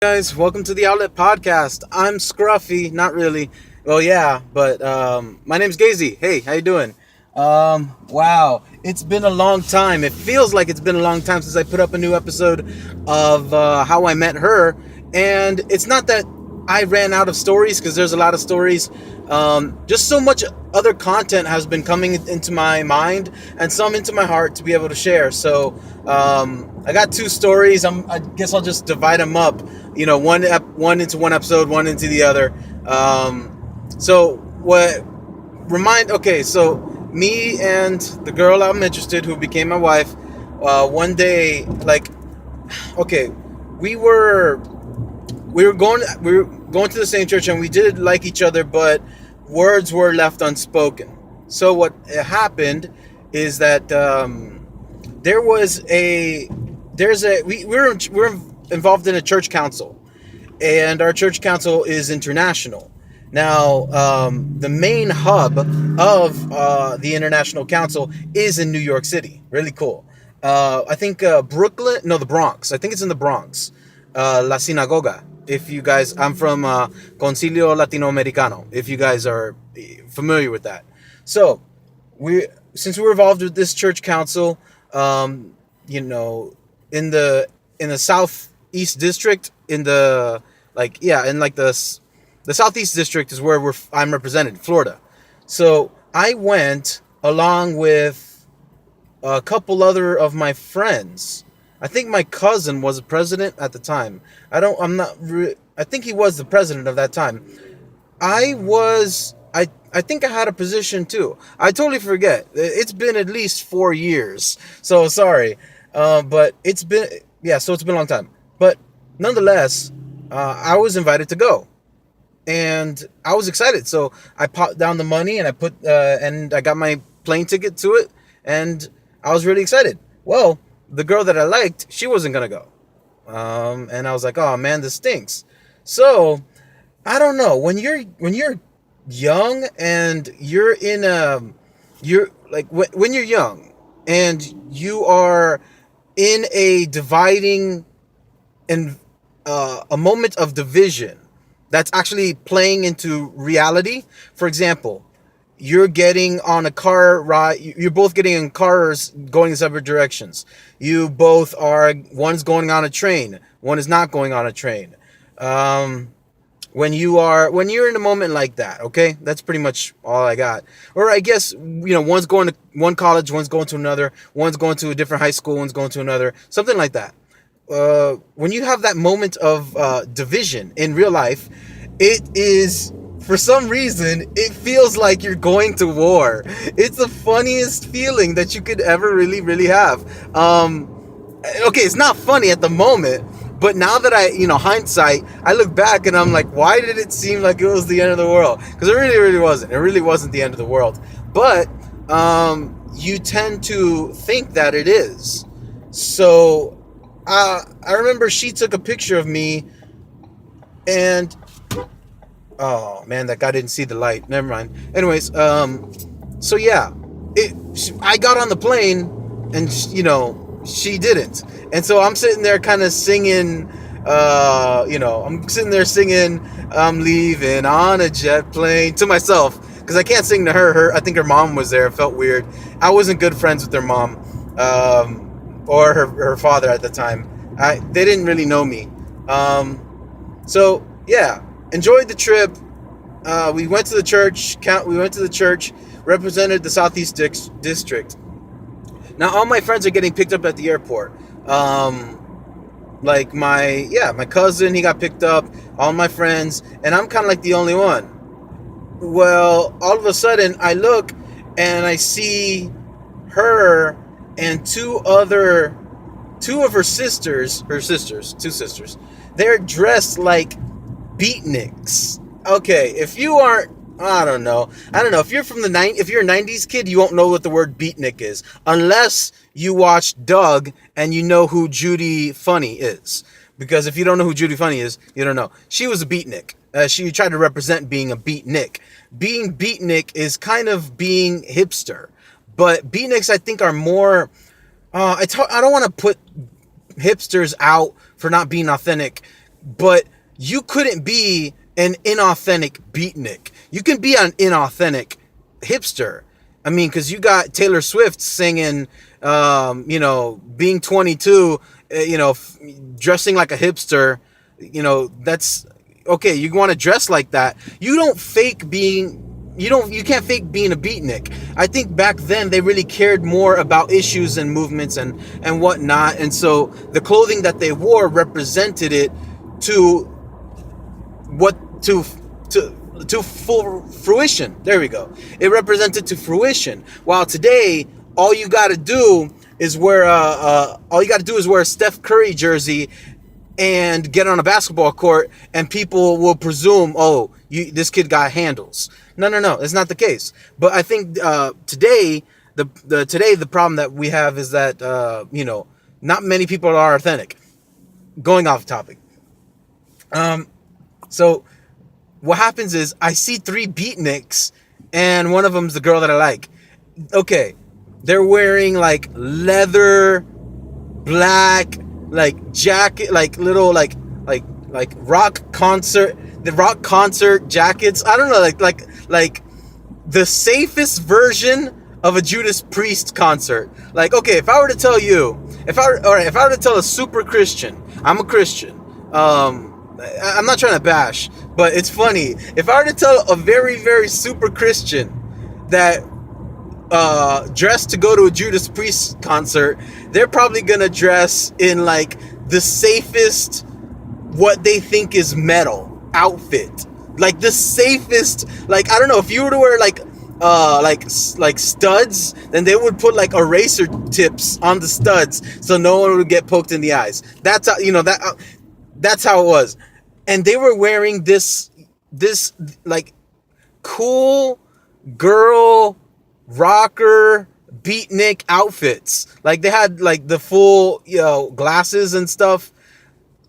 Guys, welcome to the Outlet Podcast. I'm Scruffy, not really. Well, yeah, but my name's Gazy. Hey, how you doing? Wow, it's been a long time. It feels like it's been a long time since I put up a new episode of How I Met Her, and it's not that I ran out of stories because there's a lot of stories. Just so much other content has been coming into my mind and some into my heart to be able to share. So I got two stories. I guess I'll just divide them up. One into one episode, one into the other. So what? Okay, so me and the girl I'm interested, who became my wife, one day, okay, we were we were going to the same church, and we did like each other, but words were left unspoken. So what happened is that there was a there's a we're involved in a church council, and our church council is international. Now, the main hub of the International Council is in New York City. Really cool. I think Brooklyn, no, the Bronx. I think it's in the Bronx. La Sinagoga. If you guys, I'm from Concilio Latinoamericano. If you guys are familiar with that. So, since we're involved with this church council, you know, in the southeast district, in the the southeast district is where I'm represented, Florida. So I went along with a couple other of my friends. I think my cousin was the president at the time. I think he was the president of that time. I think I had a position too. I totally forget. It's been at least 4 years. So sorry. But so it's been a long time. But nonetheless, I was invited to go, and I was excited. So I popped down the money, and I got my plane ticket to it, and I was really excited. Well, the girl that I liked, she wasn't gonna go, and I was like, oh man, this stinks. So I don't know, when you're young and when you're young and you are in a dividing and a moment of division that's actually playing into reality. For example, you're getting on a car ride. You're both getting in cars going in separate directions. You both are. One's going on a train. One is not going on a train. When you're in a moment like that, okay, that's pretty much all I got. Or I guess, one's going to one college, one's going to another, one's going to a different high school, one's going to another, something like that. When you have that moment of division in real life, it is, for some reason, it feels like you're going to war. It's the funniest feeling that you could ever really, really have. Okay, it's not funny at the moment, but now that hindsight, I look back and I'm like, why did it seem like it was the end of the world? Because it really, really wasn't. It really wasn't the end of the world. But you tend to think that it is. So I remember she took a picture of me, and oh man, that guy didn't see the light. Never mind. Anyways, so yeah, I got on the plane, and she didn't, and so I'm sitting there kind of singing. I'm sitting there singing, "I'm leaving on a jet plane" to myself, because I can't sing to her. I think her mom was there. It felt weird. I wasn't good friends with their mom. Or her father at the time. They didn't really know me. So yeah, enjoyed the trip. We went to the church. Represented the southeast district. Now all my friends are getting picked up at the airport. Like my cousin, he got picked up. All my friends, and I'm kind of like the only one. Well, all of a sudden I look and I see her and two of her sisters, two sisters, they're dressed like beatniks. Okay, if you aren't, I don't know, if you're if you're a 90s kid, you won't know what the word beatnik is, unless you watch Doug and you know who Judy Funny is. Because if you don't know who Judy Funny is, you don't know. She was a beatnik. She tried to represent being a beatnik. Being beatnik is kind of being hipster. But beatniks, I think, are more... I don't want to put hipsters out for not being authentic. but you couldn't be an inauthentic beatnik. You can be an inauthentic hipster. I mean, because you got Taylor Swift singing, being 22, dressing like a hipster. That's okay. You want to dress like that. You can't fake being a beatnik. I think back then they really cared more about issues and movements and whatnot. And so the clothing that they wore represented it to what to full fruition. There we go. It represented to fruition. While today, all you got to do is wear a Steph Curry jersey and get on a basketball court, and people will presume, oh, this kid got handles. No, it's not the case. But I think today the problem that we have is that not many people are authentic. Going off topic. So what happens is I see 3 beatniks, and one of them's the girl that I like. Okay, they're wearing like leather, black, like jacket, like little like rock concert jackets. I don't know, like the safest version of a Judas Priest concert. Like, okay, if I were to tell a super Christian, I'm a Christian. I'm not trying to bash, but it's funny. If I were to tell a very, very super Christian that dressed to go to a Judas Priest concert, they're probably gonna dress in like the safest, what they think is metal outfit. Like the safest, like, I don't know, if you were to wear like studs, then they would put like eraser tips on the studs so no one would get poked in the eyes. That's how, that's how it was. And they were wearing this like cool girl rocker beatnik outfits. Like they had like the full, glasses and stuff.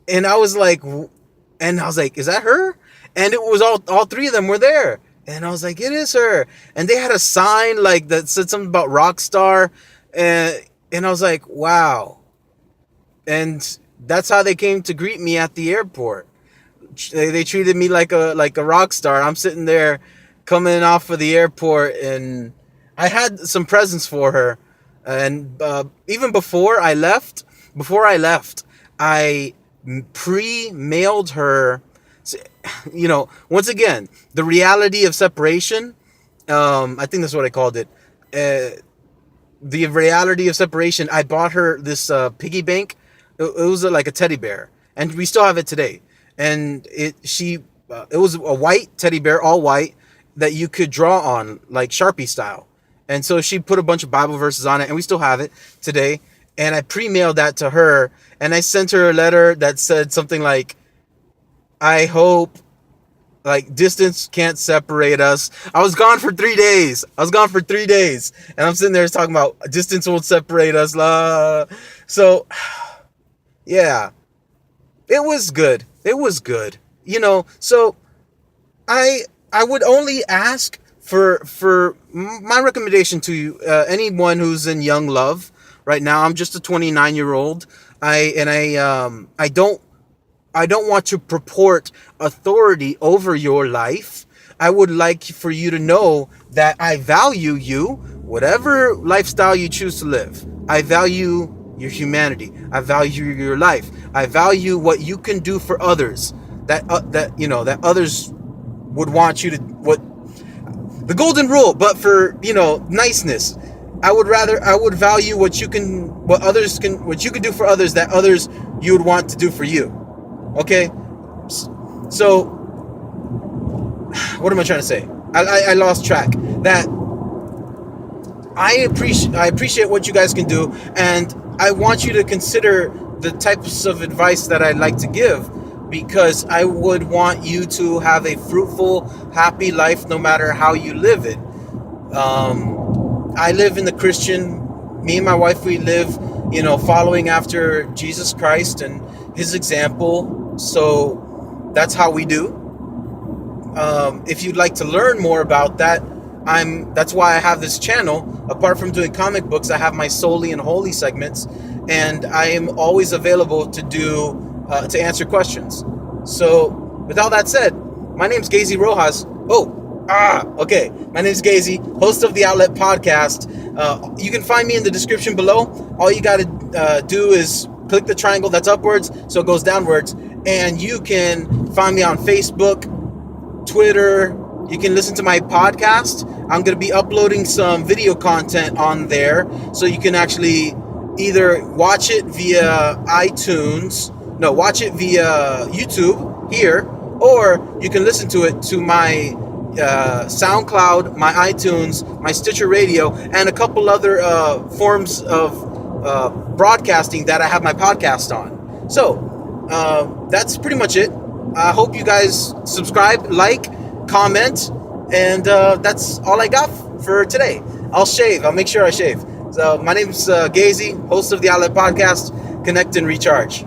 And I was like, is that her? And it was all 3 of them were there. And I was like, it is her. And they had a sign like that said something about rock star. And I was like, wow. And that's how they came to greet me at the airport. They treated me like a rock star. I'm sitting there coming off of the airport, and I had some presents for her. And even before I left, I pre-mailed her. Once again, the reality of separation. I think that's what I called it. The reality of separation. I bought her this piggy bank. It was like a teddy bear, and we still have it today. And it was a white teddy bear, all white, that you could draw on like Sharpie style. And so she put a bunch of Bible verses on it, and we still have it today. And I pre-mailed that to her, and I sent her a letter that said something like, I hope like distance can't separate us. I was gone for 3 days. And I'm sitting there talking about distance won't separate us. So yeah, it was good. So I would only ask for my recommendation to you, anyone who's in young love right now. I'm just a 29-year-old. I don't want to purport authority over your life. I would like for you to know that I value you, whatever lifestyle you choose to live. I value your humanity. I value your life. I value what you can do for others. That others would want you to, what the golden rule, but for niceness. I would value what you can do for others, that others you would want to do for you. Okay, so what am I trying to say? I lost track. That I appreciate what you guys can do, and I want you to consider the types of advice that I'd like to give, because I would want you to have a fruitful, happy life no matter how you live it. I live in the Christian, me and my wife, we live, following after Jesus Christ and his example. So that's how we do. If you'd like to learn more about that, that's why I have this channel. Apart from doing comic books, I have my Solely and Holy segments, and I am always available to answer questions. So, with all that said, my name's Gazy Rojas. Okay. My name's Gazy, host of the Outlet Podcast. You can find me in the description below. All you got to do is click the triangle that's upwards, so it goes downwards, and you can find me on Facebook, Twitter. You can listen to my podcast. I'm going to be uploading some video content on there, so you can actually either watch it via watch it via YouTube here, or you can listen to it to my Soundcloud, my iTunes, my Stitcher Radio, and a couple other forms of broadcasting that I have my podcast on. So that's pretty much it. I hope you guys subscribe, like, comment, and that's all I got for today. I'll shave. I'll make sure I shave. So my name's Gazy, host of the Outlet Podcast. Connect and recharge.